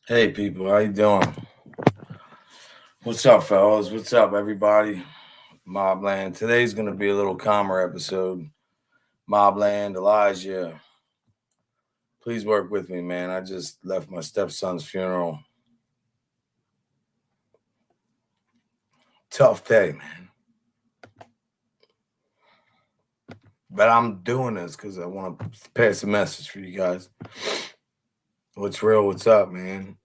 Hey people, how you doing? What's up, fellas? What's up, everybody? Mobland. Today's gonna be a little calmer episode. Mobland, Elijah, please work with me, man. I just left my stepson's funeral. Tough day, man. But I'm doing this because I want to pass a message for you guys. What's real? What's up, man?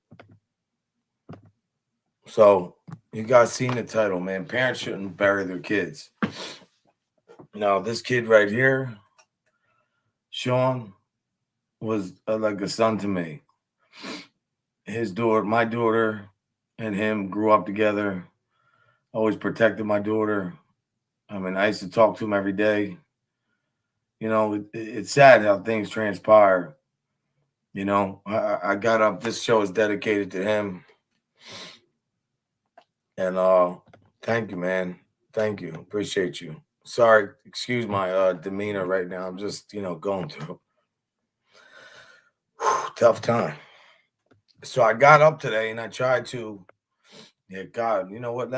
So, you guys seen the title, man. Parents shouldn't bury their kids. Now, this kid right here, Sean, was like a son to me. His daughter, my daughter, and him grew up together. Always protected my daughter. I mean, I used to talk to him every day. It's sad how things transpire. I got up. This show is dedicated to him, and thank you, man. Thank you. Appreciate you. Sorry, excuse my demeanor right now. I'm just going through tough time. So I got up today and I tried to. Yeah, God, you know what?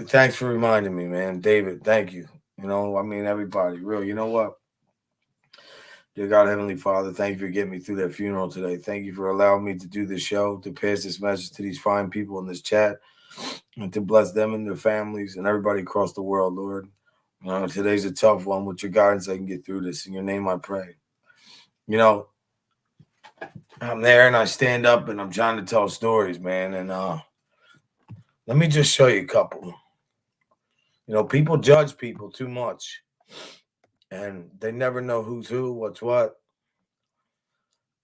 Thanks for reminding me, man. David, thank you. Everybody, real. You know what? Dear God, Heavenly Father, thank you for getting me through that funeral today. Thank you for allowing me to do this show, to pass this message to these fine people in this chat, and to bless them and their families and everybody across the world, Lord. Today's a tough one. With your guidance, I can get through this. In your name, I pray. I'm there and I stand up and I'm trying to tell stories, man. And let me just show you a couple. People judge people too much, and they never know who's who, what's what.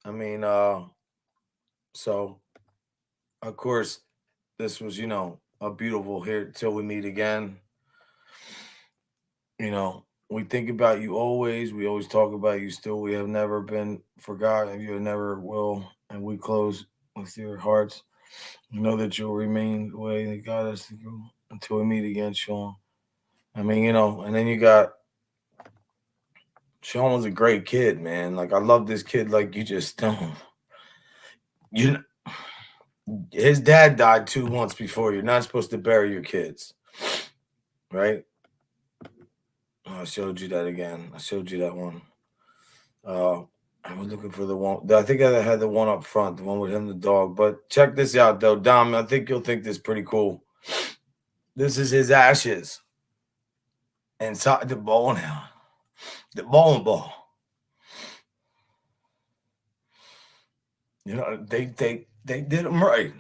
I mean, so of course, this was, a beautiful here till we meet again. We think about you always. We always talk about you still. We have never been forgotten. You never will. And we close with your hearts. We know that you'll remain the way that God us to go until we meet again, Sean. And then you got Sean was a great kid, man. Like, I love this kid like you just don't. You His dad died 2 months before. You're not supposed to bury your kids, right? I showed you that again. I showed you that one. I was looking for the one. I think I had the one up front, the one with him, the dog. But check this out, though, Dom. I think you'll think this is pretty cool. This is his ashes inside the bowl now, the bowling ball. They did him right.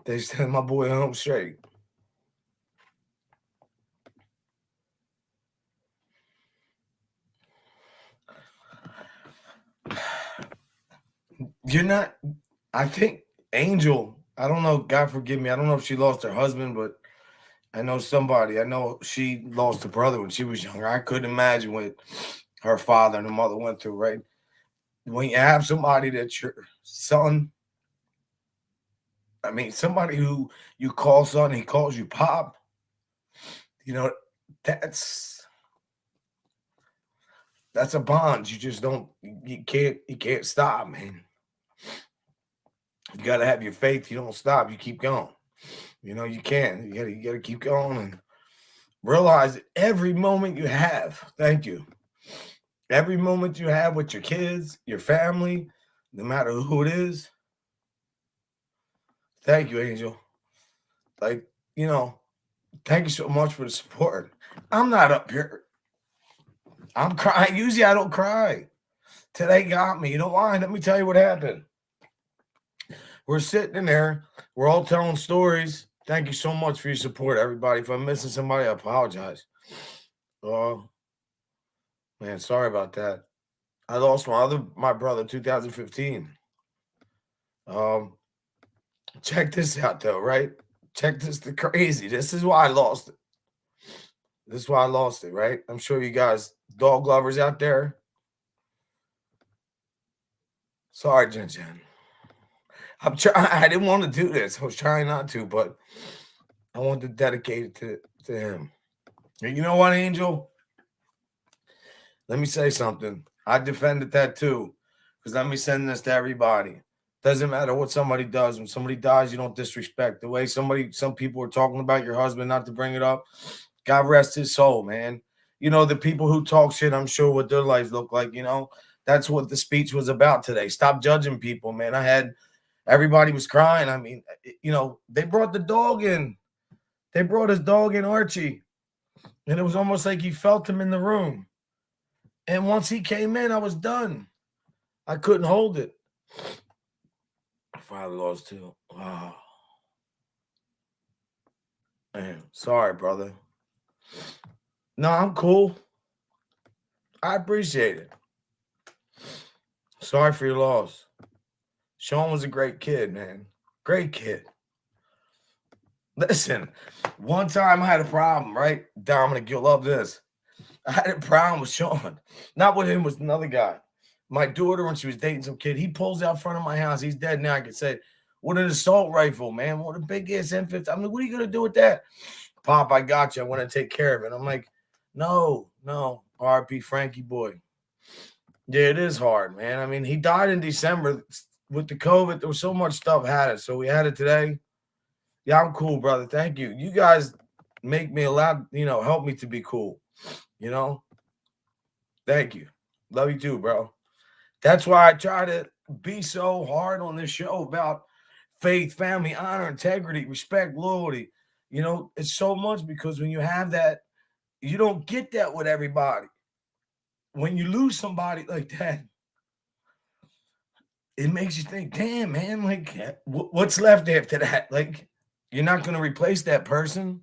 They sent my boy home straight. You're not. I think Angel. I don't know. God forgive me. I don't know if she lost her husband, but I know somebody. I know she lost a brother when she was younger. I couldn't imagine what her father and her mother went through. Right? When you have somebody that's your son. I mean, somebody who you call son, he calls you pop. That's a bond. You just don't. You can't stop, man. You got to have your faith. You don't stop. You keep going. You can. You got to keep going and realize that every moment you have. Thank you. Every moment you have with your kids, your family, no matter who it is. Thank you, Angel. Like, thank you so much for the support. I'm not up here. I'm crying. Usually I don't cry. Today got me. You know why? Let me tell you what happened. We're sitting in there. We're all telling stories. Thank you so much for your support, everybody. If I'm missing somebody, I apologize. Man, sorry about that. I lost my brother 2015. Check this out though, right? Check this the crazy. This is why I lost it. This is why I lost it, right? I'm sure you guys, dog lovers out there. Sorry, Jen. I'm trying. I didn't want to do this. I was trying not to, but I wanted to dedicate it to him. And you know what, Angel? Let me say something. I defended that too. Because let me send this to everybody. Doesn't matter what somebody does. When somebody dies, you don't disrespect. The way some people are talking about your husband, not to bring it up, God rest his soul, man. You know, the people who talk shit, I'm sure what their lives look like, you know. That's what the speech was about today. Stop judging people, man. Everybody was crying. I mean, you know, they brought the dog in. They brought his dog in, Archie. And it was almost like he felt him in the room. And once he came in, I was done. I couldn't hold it. Father lost too. Wow. Man, sorry, brother. No, I'm cool. I appreciate it. Sorry for your loss. Sean was a great kid, man. Great kid. Listen, one time I had a problem, right? Dominic, you'll love this. I had a problem with Sean. Not with him, with another guy. My daughter, when she was dating some kid, he pulls out front of my house. He's dead now. I could say, what an assault rifle, man. What a big ass M50. I mean, what are you going to do with that? Pop, I got you. I want to take care of it. I'm like, no. RP Frankie boy. Yeah, it is hard, man. I mean, he died in December with the COVID. There was so much stuff had it. So we had it today. Yeah, I'm cool, brother. Thank you. You guys make me help me to be cool. You know? Thank you. Love you too, bro. That's why I try to be so hard on this show about faith, family, honor, integrity, respect, loyalty. You know, it's so much because when you have that, you don't get that with everybody. When you lose somebody like that, it makes you think, damn, man, like, what's left after that? Like, you're not going to replace that person.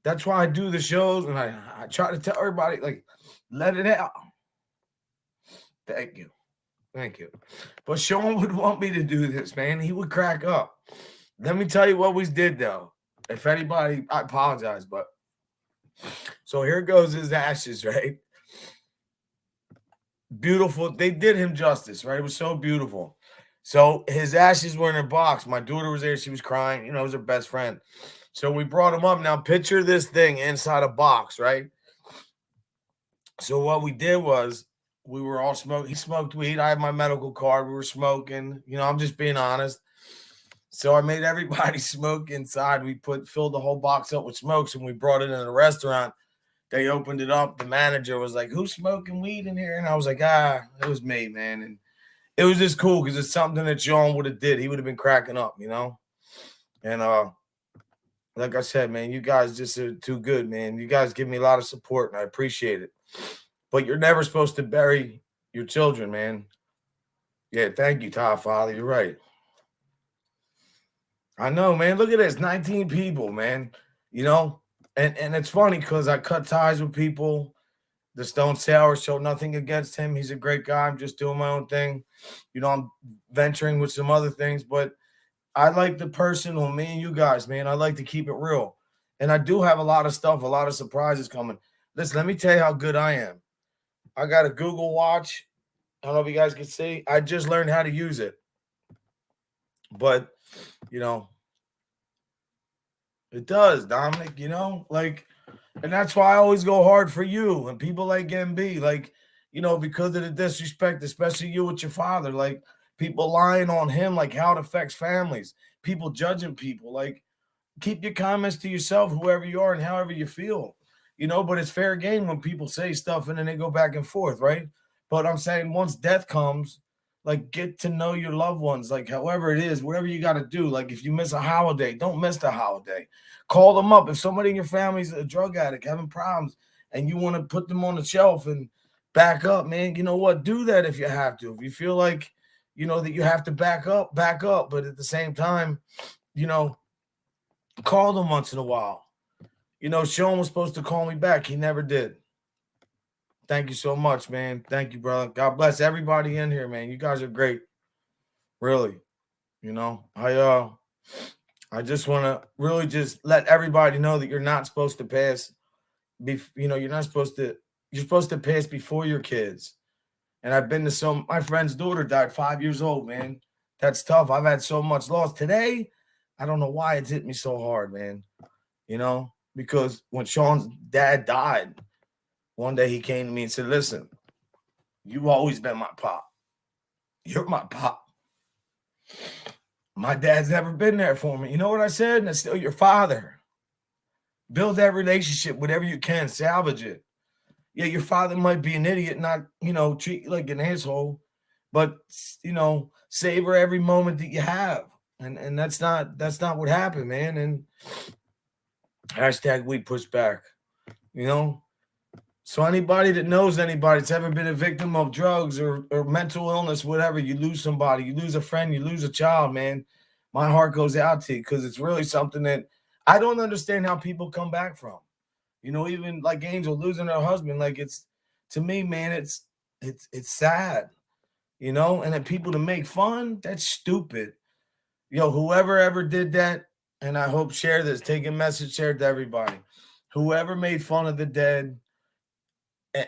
That's why I do the shows, and I try to tell everybody, like, let it out. Thank you. But Sean would want me to do this, man. He would crack up. Let me tell you what we did, though. If anybody, I apologize, but so here goes his ashes, right? Beautiful. They did him justice, right? It was so beautiful. So his ashes were in a box. My daughter was there. She was crying. You know, it was her best friend. So we brought him up. Now picture this thing inside a box, right? So what we did was we were all smoking. He smoked weed. I had my medical card. We were smoking. You know, I'm just being honest. So I made everybody smoke inside. We filled the whole box up with smokes, and we brought it in a restaurant. They opened it up. The manager was like, "Who's smoking weed in here?" And I was like, it was me, man. And it was just cool because it's something that Sean would have did. He would have been cracking up, you know? And like I said, man, you guys just are too good, man. You guys give me a lot of support, and I appreciate it. But you're never supposed to bury your children, man. Yeah, thank you, Todd Father. You're right. I know, man. Look at this. 19 people, man. You know? And it's funny because I cut ties with people. The Stone Sour Show, nothing against him. He's a great guy. I'm just doing my own thing. You know, I'm venturing with some other things, but I like the personal, me and you guys, man. I like to keep it real. And I do have a lot of stuff, a lot of surprises coming. Listen, let me tell you how good I am. I got a Google Watch. I don't know if you guys can see. I just learned how to use it. But, you know, it does, Dominic, you know, like, and that's why I always go hard for you and people like MB, like, you know, because of the disrespect, especially you with your father, like people lying on him, like how it affects families, people judging people, like keep your comments to yourself, whoever you are and however you feel, you know, but it's fair game when people say stuff and then they go back and forth, right? But I'm saying once death comes, like get to know your loved ones, like however it is, whatever you got to do. Like if you miss a holiday, don't miss the holiday. Call them up. If somebody in your family's a drug addict having problems and you want to put them on the shelf and back up, man, you know what? Do that if you have to. If you feel like, you know, that you have to back up. But at the same time, you know, call them once in a while. You know, Sean was supposed to call me back. He never did. Thank you so much, man. Thank you, brother. God bless everybody in here, man. You guys are great. Really. You know, I just want to really just let everybody know that you're not supposed to pass. You're supposed to pass before your kids. And I've been to my friend's daughter died 5 years old, man. That's tough. I've had so much loss. Today, I don't know why it's hit me so hard, man. You know, because when Sean's dad died, one day he came to me and said, listen, you've always been my pop. You're my pop. My dad's never been there for me. You know what I said? And it's still your father. Build that relationship, whatever you can, salvage it. Yeah, your father might be an idiot, not, treat you like an asshole, but savor every moment that you have. And that's not what happened, man. And hashtag we push back, you know. So anybody that knows anybody that's ever been a victim of drugs or mental illness, whatever, you lose somebody, you lose a friend, you lose a child, man. My heart goes out to you because it's really something that I don't understand how people come back from. Even like Angel losing her husband, like it's to me, man, it's sad, and then people to make fun, that's stupid. Whoever ever did that, and I hope share this, take a message, share it to everybody. Whoever made fun of the dead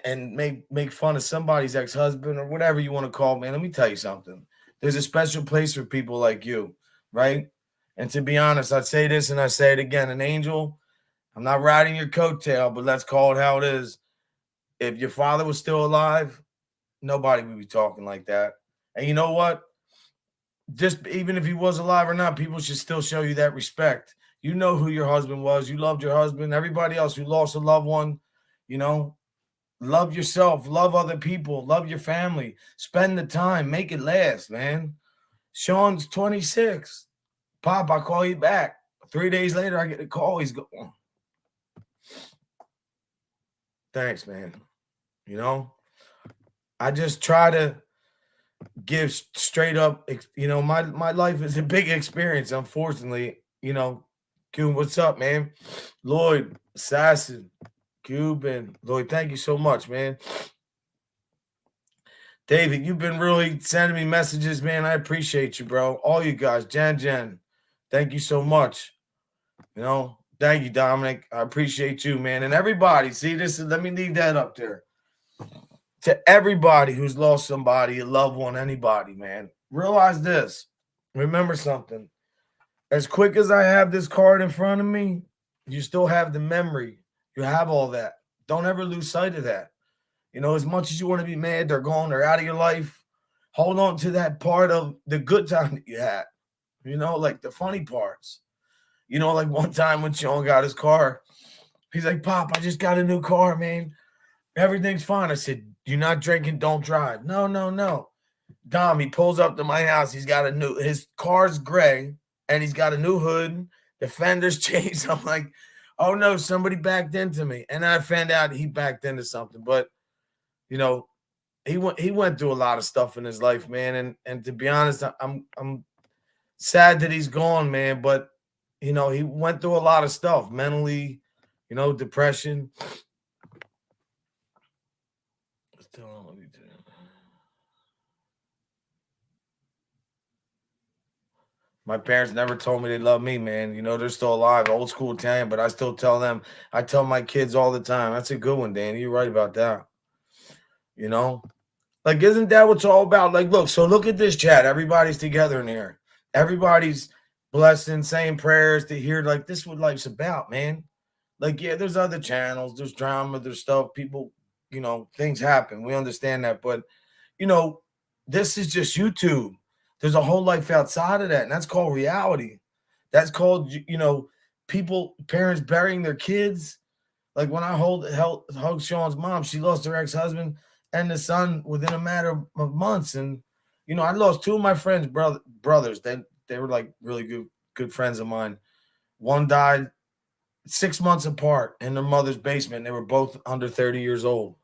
and make fun of somebody's ex-husband or whatever you want to call it, man, let me tell you something. There's a special place for people like you, right? And to be honest, I'd say this and I say it again, an Angel, I'm not riding your coattail, but let's call it how it is. If your father was still alive, nobody would be talking like that. And you know what? Just even if he was alive or not, people should still show you that respect. You know who your husband was. You loved your husband. Everybody else who lost a loved one, love yourself, love other people, love your family. Spend the time, make it last, man. Sean's 26. Pop, I'll call you back. 3 days later, I get a call. He's going. Thanks, man. I just try to give straight up, my life is a big experience, unfortunately. Cuban, what's up, man? Lloyd, Assassin, Cuban, Lloyd, thank you so much, man. David, you've been really sending me messages, man. I appreciate you, bro. All you guys, Jen, thank you so much. Thank you, Dominic. I appreciate you, man. And everybody, let me leave that up there. To everybody who's lost somebody, a loved one, anybody, man, realize this. Remember something. As quick as I have this card in front of me, you still have the memory. You have all that. Don't ever lose sight of that. As much as you want to be mad, they're gone, they're out of your life. Hold on to that part of the good time that you had. Like the funny parts. Like one time when Sean got his car, he's like, Pop, I just got a new car, man. Everything's fine. I said, you're not drinking, don't drive. No. Dom, he pulls up to my house. His car's gray, and he's got a new hood. The fender's changed. I'm like, oh no, somebody backed into me. And I found out he backed into something. But, he went through a lot of stuff in his life, man. And to be honest, I'm sad that he's gone, man. But, he went through a lot of stuff mentally, depression. My parents never told me they love me, man. They're still alive, old school Italian, but I still tell them. I tell my kids all the time. That's a good one, Danny. You're right about that. Like, isn't that what it's all about? Like, look at this chat. Everybody's together in here. Everybody's blessing, saying prayers to hear, like, this is what life's about, man. Like, yeah, there's other channels, there's drama, there's stuff. People, things happen. We understand that. But, this is just YouTube. There's a whole life outside of that, and that's called reality. That's called, parents burying their kids. Like when I hugged Sean's mom, she lost her ex-husband and the son within a matter of months. And, I lost two of my friends' brothers. They were like really good friends of mine. One died 6 months apart in their mother's basement. They were both under 30 years old.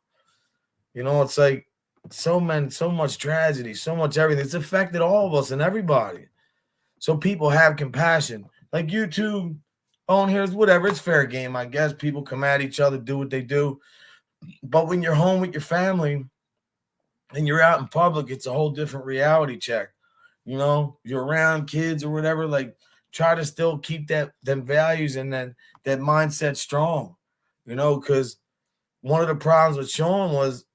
It's like, so much tragedy, so much everything. It's affected all of us and everybody. So people have compassion. Like YouTube, on here's whatever. It's fair game, I guess. People come at each other, do what they do. But when you're home with your family and you're out in public, it's a whole different reality check. You're around kids or whatever. Like, try to still keep them values and that mindset strong. Because one of the problems with Sean was,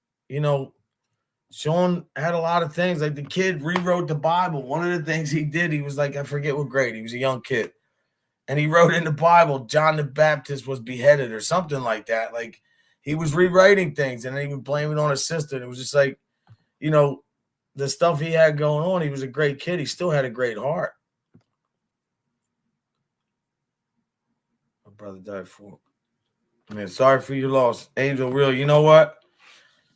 Sean had a lot of things. Like the kid rewrote the Bible. One of the things he did, he was like, I forget what grade. He was a young kid. And he wrote in the Bible, John the Baptist was beheaded or something like that. Like he was rewriting things and then he would blame it on his sister. And it was just like, the stuff he had going on, he was a great kid. He still had a great heart. My brother died for. Man, sorry for your loss, Angel. Real, you know what?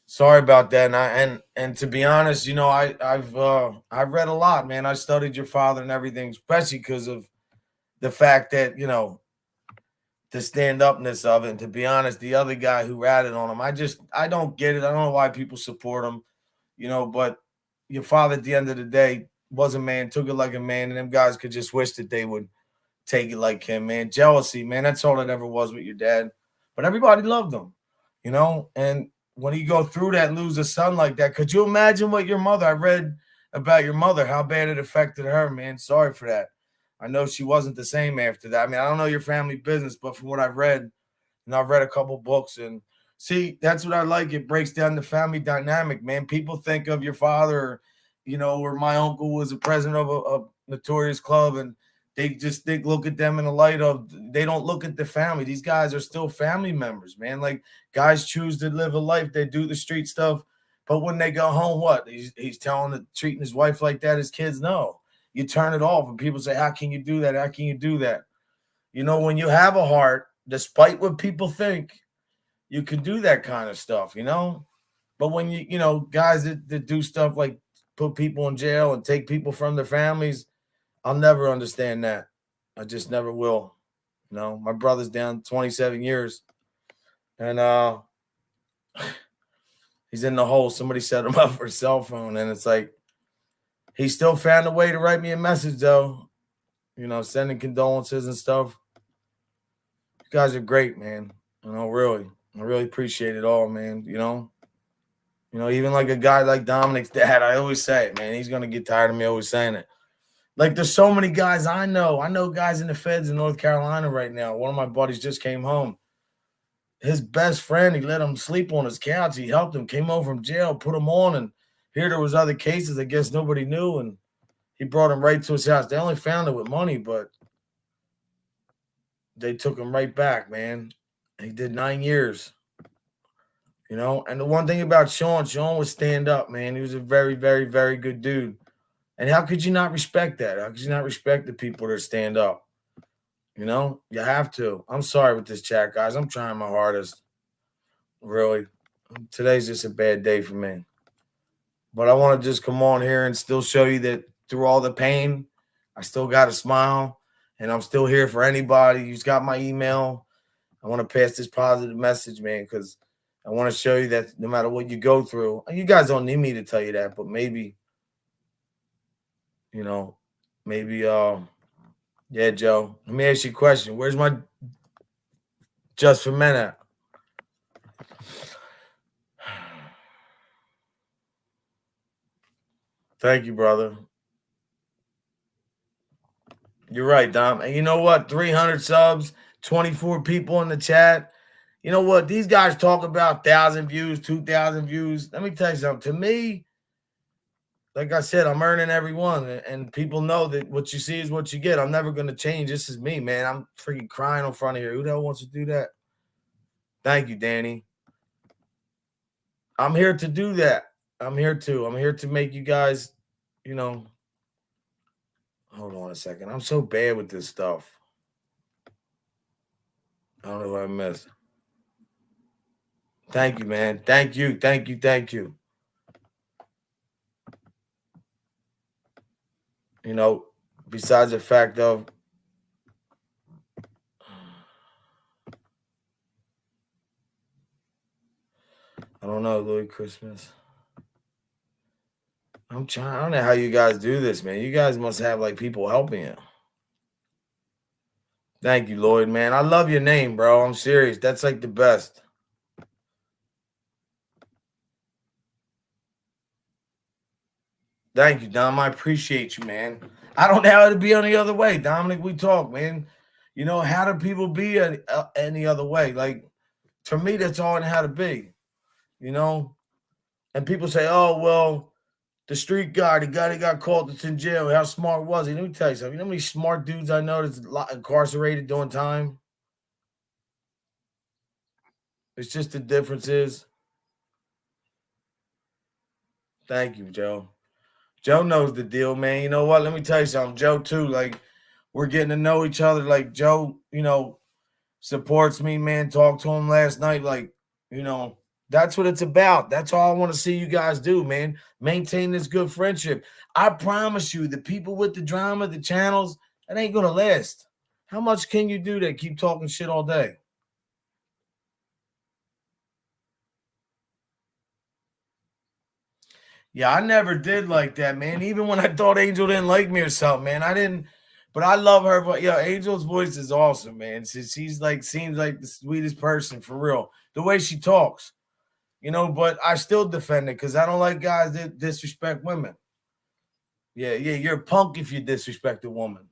Sorry about that. And to be honest, I've read a lot, man. I studied your father and everything, especially because of the fact that the stand upness of it. And to be honest, the other guy who ratted on him, I don't get it. I don't know why people support him, but your father at the end of the day was a man, took it like a man, and them guys could just wish that they would take it like him, man. Jealousy, man. That's all it ever was with your dad. But everybody loved him, and when you go through that and lose a son like that, could you imagine what your mother, I read about your mother, how bad it affected her, man. Sorry for that. I know she wasn't the same after that. I mean, I don't know your family business, but from what I've read, I've read a couple books, and see, that's what I like. It breaks down the family dynamic, man. People think of your father, or my uncle was a president of a notorious club, and they just look at them in the light of, they don't look at the family. These guys are still family members, man. Like, guys choose to live a life, they do the street stuff, but when they go home, what? He's treating his wife like that, his kids know. You turn it off, and people say, how can you do that? How can you do that? When you have a heart, despite what people think, you can do that kind of stuff, But when guys that do stuff like put people in jail and take people from their families, I'll never understand that. I just never will. My brother's down 27 years, and he's in the hole. Somebody set him up for a cell phone, and it's like, he still found a way to write me a message, though, sending condolences and stuff. You guys are great, man. Really. I really appreciate it all, man. Even like a guy like Dominic's dad, I always say it, man. He's going to get tired of me always saying it. Like, there's so many guys I know. I know guys in the feds in North Carolina right now. One of my buddies just came home. His best friend, he let him sleep on his couch. He helped him, came home from jail, put him on, and here there was other cases I guess nobody knew, and he brought him right to his house. They only found it with money, but they took him right back, man. He did 9 years. And the one thing about Sean was stand up, man. He was a very, very, very good dude. And how could you not respect that? How could you not respect the people that stand up? You have to. I'm sorry with this chat, guys. I'm trying my hardest. Really. Today's just a bad day for me. But I want to just come on here and still show you that through all the pain, I still got a smile. And I'm still here for anybody who's got my email. I want to pass this positive message, man, because I want to show you that no matter what you go through, you guys don't need me to tell you that, but maybe, yeah, Joe, let me ask you a question. Where's my Just for Men at? Thank you, brother. You're right, Dom. And you know what? 300 subs, 24 people in the chat. You know what? These guys talk about 1,000 views, 2,000 views. Let me tell you something. To me, like I said, I'm earning every one, and people know that what you see is what you get. I'm never going to change. This is me, man. I'm freaking crying in front of here. Who the hell wants to do that? Thank you, Danny. I'm here to do that. I'm here to make you guys, hold on a second. I'm so bad with this stuff. I don't know what I missed. Thank you, man. Thank you. Thank you. Thank you. Besides the fact of, I don't know, Louis Christmas. I'm trying. I don't know how you guys do this, man. You guys must have like people helping you. Thank you, Lloyd, man. I love your name, bro. I'm serious. That's like the best. Thank you, Dom. I appreciate you, man. I don't know how to be any other way. Dominic, we talk, man. How do people be any other way? Like, for me, that's all I know how to be, And people say, oh, well, the street guy, the guy that got caught that's in jail, how smart was he? Let me tell you something. You know how many smart dudes I know that's incarcerated doing time? It's just the difference is. Thank you, Joe. Joe knows the deal, man. You know what? Let me tell you something. Joe, too, like, we're getting to know each other. Like, Joe, supports me, man. Talked to him last night. Like, you know, that's what it's about. That's all I want to see you guys do, man. Maintain this good friendship. I promise you, the people with the drama, the channels, that ain't going to last. How much can you do that? Keep talking shit all day. Yeah, I never did like that, man. Even when I thought Angel didn't like me or something, man, I didn't. But I love her. But yeah, Angel's voice is awesome, man. She's like seems like the sweetest person for real. The way she talks, But I still defend it because I don't like guys that disrespect women. Yeah, yeah, you're a punk if you disrespect a woman.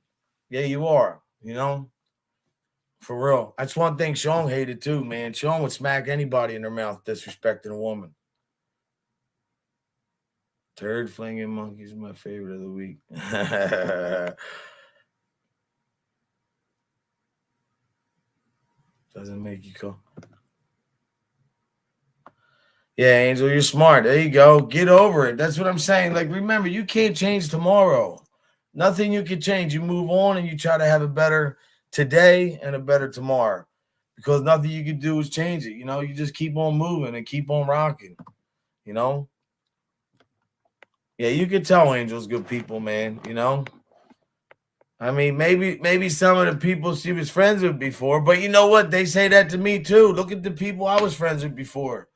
Yeah, you are. For real. That's one thing Sean hated too, man. Sean would smack anybody in their mouth disrespecting a woman. Turd flinging monkeys is my favorite of the week. Doesn't make you cool. Yeah, Angel, you're smart. There you go. Get over it. That's what I'm saying. Like, remember, you can't change tomorrow. Nothing you can change. You move on and you try to have a better today and a better tomorrow. Because nothing you can do is change it. You just keep on moving and keep on rocking. You know? Yeah, you can tell Angel's good people, man. I mean, maybe some of the people she was friends with before, but you know what? They say that to me too. Look at the people I was friends with before.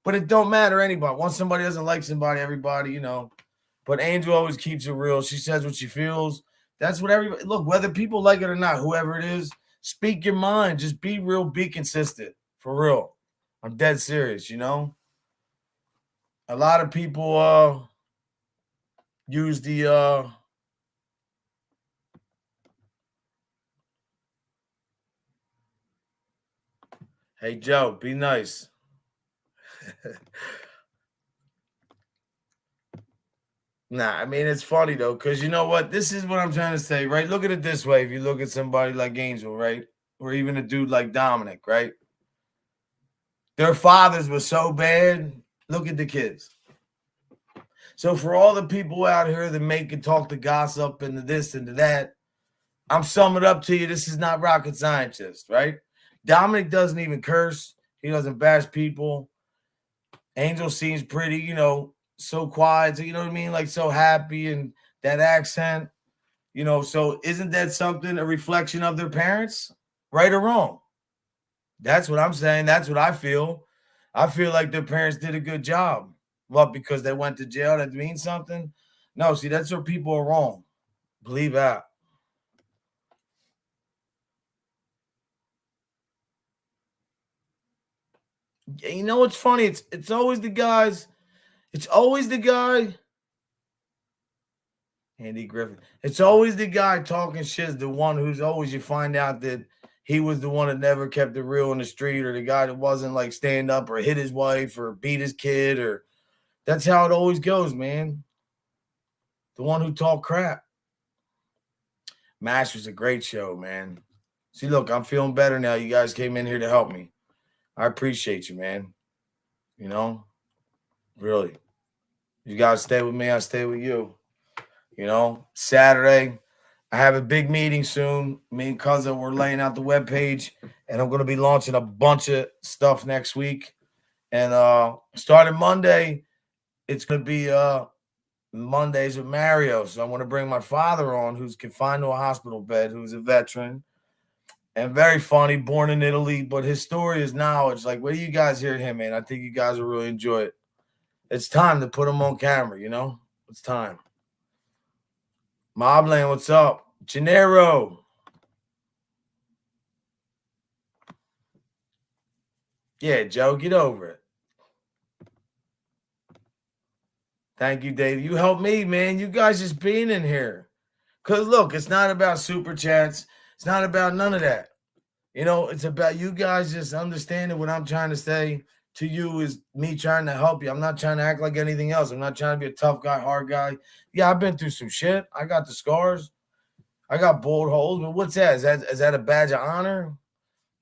But it don't matter anybody. Once somebody doesn't like somebody, everybody. But Angel always keeps it real. She says what she feels. That's what everybody look, whether people like it or not, whoever it is, speak your mind. Just be real, be consistent. For real. I'm dead serious. A lot of people use the hey Joe, be nice. Nah, I mean it's funny though, because you know what? This is what I'm trying to say, right? Look at it this way. If you look at somebody like Angel, right? Or even a dude like Dominic, right? Their fathers were so bad. Look at the kids. So for all the people out here that make and talk the gossip and the this and the that, I'm summing up to you. This is not rocket scientist, right? Dominic doesn't even curse. He doesn't bash people. Angel seems pretty, so quiet. So, you know what I mean? Like so happy and that accent. So isn't that something, a reflection of their parents? Right or wrong? That's what I'm saying. That's what I feel. I feel like their parents did a good job. What, because they went to jail, that means something? No, see, that's where people are wrong. Believe that. You know what's funny? It's always the guys. It's always the guy. Andy Griffin. It's always the guy talking shit, the one who's always you find out that he was the one that never kept it real in the street, or the guy that wasn't like stand up or hit his wife or beat his kid, or that's how it always goes, man. The one who talked crap. MASH was a great show, man. See, look, I'm feeling better now. You guys came in here to help me. I appreciate you, man. You know, really. You guys stay with me, I stay with you. Saturday, I have a big meeting soon. Me and Cuzzo, we're laying out the webpage, and I'm going to be launching a bunch of stuff next week. And starting Monday, it's going to be Mondays with Mario. So I want to bring my father on, who's confined to a hospital bed, who's a veteran and very funny, born in Italy. But his story is knowledge. Like, wait till you guys hear him, man. I think you guys will really enjoy it. It's time to put him on camera. It's time. Mobland, what's up? Gennaro. Yeah, Joe, get over it. Thank you, Dave. You helped me, man. You guys just being in here. Because look, it's not about super chats. It's not about none of that. It's about you guys just understanding what I'm trying to say to you is me trying to help you. I'm not trying to act like anything else. I'm not trying to be a tough guy, hard guy. Yeah, I've been through some shit. I got the scars. I got bullet holes. But what's that? Is that a badge of honor?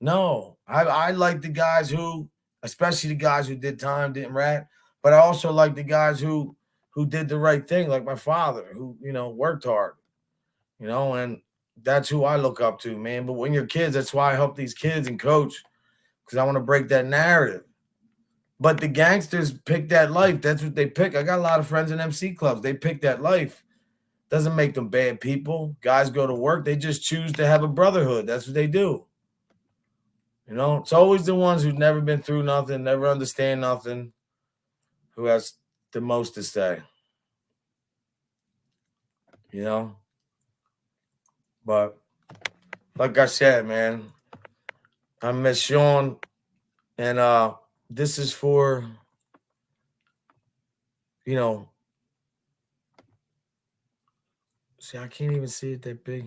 No. I like the guys who, especially the guys who did time, didn't rat. But I also like the guys who who did the right thing, like my father, who, worked hard, and that's who I look up to, man. But when you're kids, that's why I help these kids and coach, because I want to break that narrative. But the gangsters pick that life. That's what they pick. I got a lot of friends in MC clubs. They pick that life. Doesn't make them bad people. Guys go to work. They just choose to have a brotherhood. That's what they do. It's always the ones who've never been through nothing, never understand nothing, who has the most to say. But like I said, man, I miss Sean, and this is for, see, I can't even see it that big.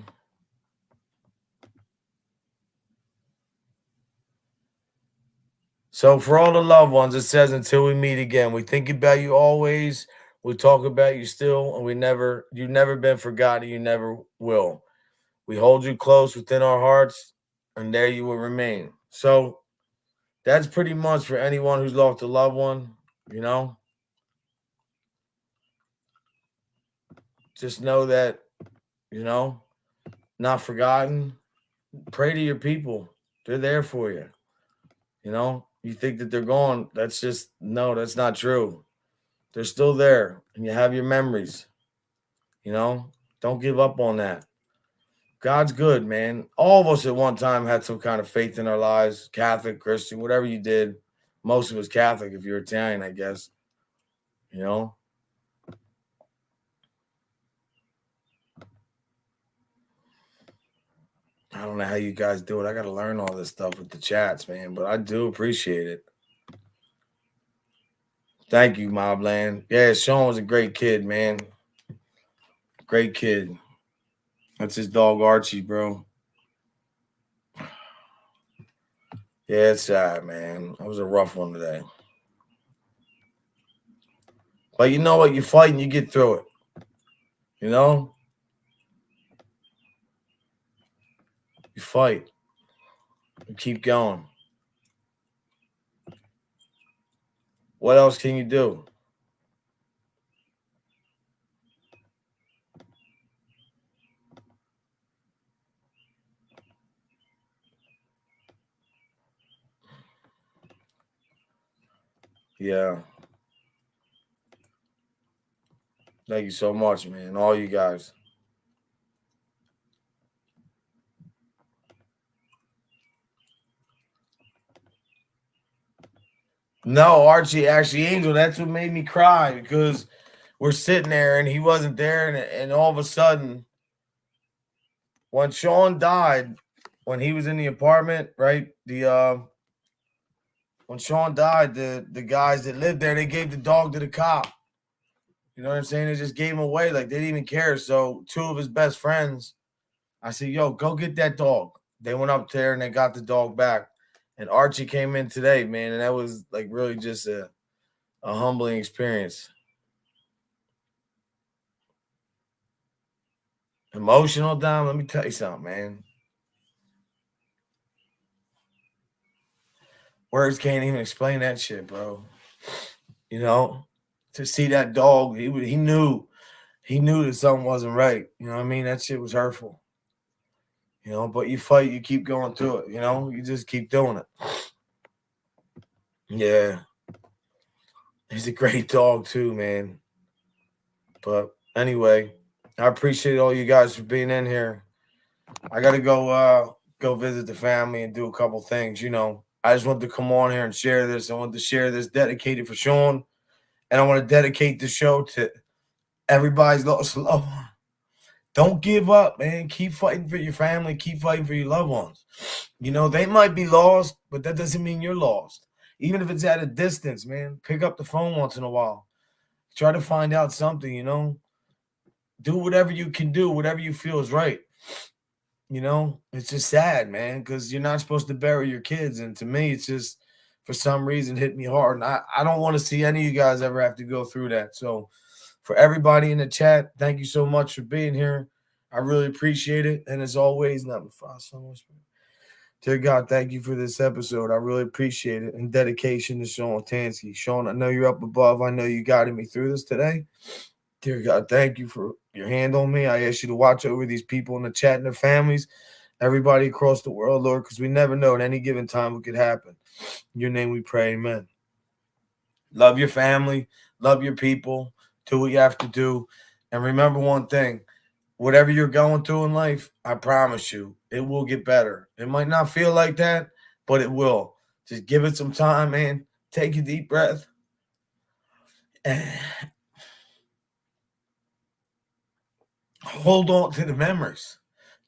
So for all the loved ones, it says, until we meet again, we think about you always. We talk about you still, and you've never been forgotten. You never will. We hold you close within our hearts, and there you will remain. So that's pretty much for anyone who's lost a loved one, Just know that, not forgotten. Pray to your people. They're there for you. You think that they're gone. No, that's not true. They're still there, and you have your memories. Don't give up on that. God's good, man. All of us at one time had some kind of faith in our lives, Catholic, Christian, whatever you did. Most of us Catholic if you're Italian, I guess. I don't know how you guys do it. I got to learn all this stuff with the chats, man, but I do appreciate it. Thank you, Mobland. Yeah, Sean was a great kid, man. Great kid. That's his dog, Archie, bro. Yeah, it's sad, man. That was a rough one today. But you know what? You fight and you get through it. You fight. You keep going. What else can you do? Yeah. Thank you so much, man. All you guys. No, Archie, actually, Angel, that's what made me cry, because we're sitting there and he wasn't there. And all of a sudden, when Sean died, when he was in the apartment, right? When Sean died, the guys that lived there, they gave the dog to the cop. You know what I'm saying? They just gave him away. Like, they didn't even care. So two of his best friends, I said, yo, go get that dog. They went up there and they got the dog back. And Archie came in today, man. And that was like really just a humbling experience. Emotional, Dom. Let me tell you something, man. Words can't even explain that shit, bro. To see that dog, he knew that something wasn't right. You know what I mean? That shit was hurtful. But you fight, you keep going through it. You just keep doing it. Yeah, he's a great dog too, man. But anyway, I appreciate all you guys for being in here. I gotta go visit the family and do a couple things. I just want to come on here and share this. I want to share this dedicated for Sean, and I want to dedicate the show to everybody's lost a loved one. Don't give up, man. Keep fighting for your family. Keep fighting for your loved ones. They might be lost, but that doesn't mean you're lost. Even if it's at a distance, man, pick up the phone once in a while. Try to find out something, Do whatever you can do, whatever you feel is right. It's just sad, man, because you're not supposed to bury your kids. And to me, it's just, for some reason, hit me hard. And I don't want to see any of you guys ever have to go through that. So for everybody in the chat, thank you so much for being here. I really appreciate it. And as always, Dear God, thank you for this episode. I really appreciate it. And dedication to Sean Tansky. Sean, I know you're up above. I know you guided me through this today. Dear God, thank you for your hand on me. I ask you to watch over these people in the chat and their families, everybody across the world, Lord, because we never know at any given time what could happen. In your name we pray, amen. Love your family. Love your people. Do what you have to do. And remember one thing. Whatever you're going through in life, I promise you, it will get better. It might not feel like that, but it will. Just give it some time, man. Take a deep breath. Hold on to the memories,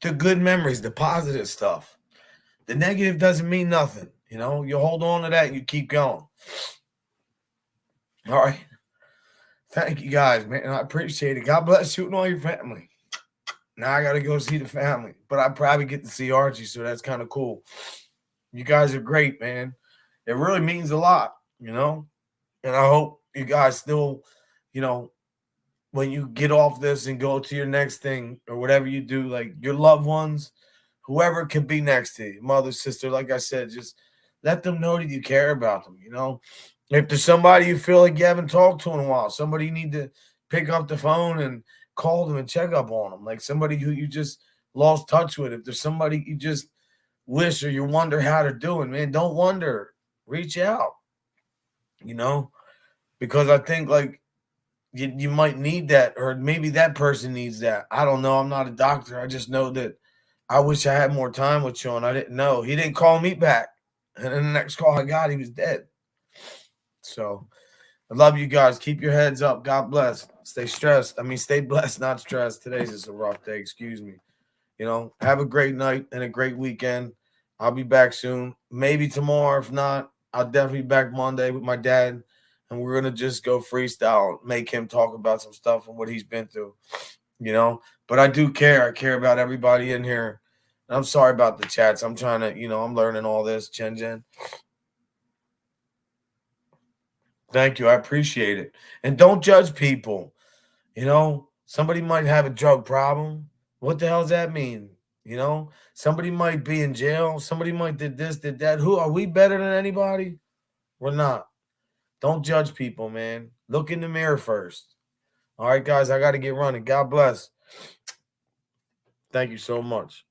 the good memories, the positive stuff. The negative doesn't mean nothing. You know, you hold on to that and you keep going. All right. Thank you guys, man. I appreciate it. God bless you and all your family. Now I got to go see the family, but I probably get to see Archie, so that's kind of cool. You guys are great, man. It really means a lot, you know? And I hope you guys still, you know, when you get off this and go to your next thing or whatever you do, like your loved ones, whoever could be next to you, mother, sister, like I said, just let them know that you care about them, you know? If there's somebody you feel like you haven't talked to in a while, somebody you need to pick up the phone and call them and check up on them, like somebody who you just lost touch with. If there's somebody you just wish or you wonder how they're doing, man, don't wonder. Reach out, you know, because I think like you might need that, or maybe that person needs that. I don't know. I'm not a doctor. I just know that I wish I had more time with Sean. I didn't know. He didn't call me back. And then the next call I got, he was dead. So I love you guys. Keep your heads up. God bless. Stay stressed. I mean, stay blessed, not stressed. Today's just a rough day. Excuse me. You know, have a great night and a great weekend. I'll be back soon. Maybe tomorrow. If not, I'll definitely be back Monday with my dad. And we're going to just go freestyle, make him talk about some stuff and what he's been through, you know. But I do care. I care about everybody in here. And I'm sorry about the chats. I'm trying to, you know, I'm learning all this. Chen Jen. Thank you. I appreciate it. And don't judge people. You know, somebody might have a drug problem. What the hell does that mean? You know, somebody might be in jail. Somebody might did this, did that. Who are we better than anybody? We're not. Don't judge people, man. Look in the mirror first. All right, guys, I got to get running. God bless. Thank you so much.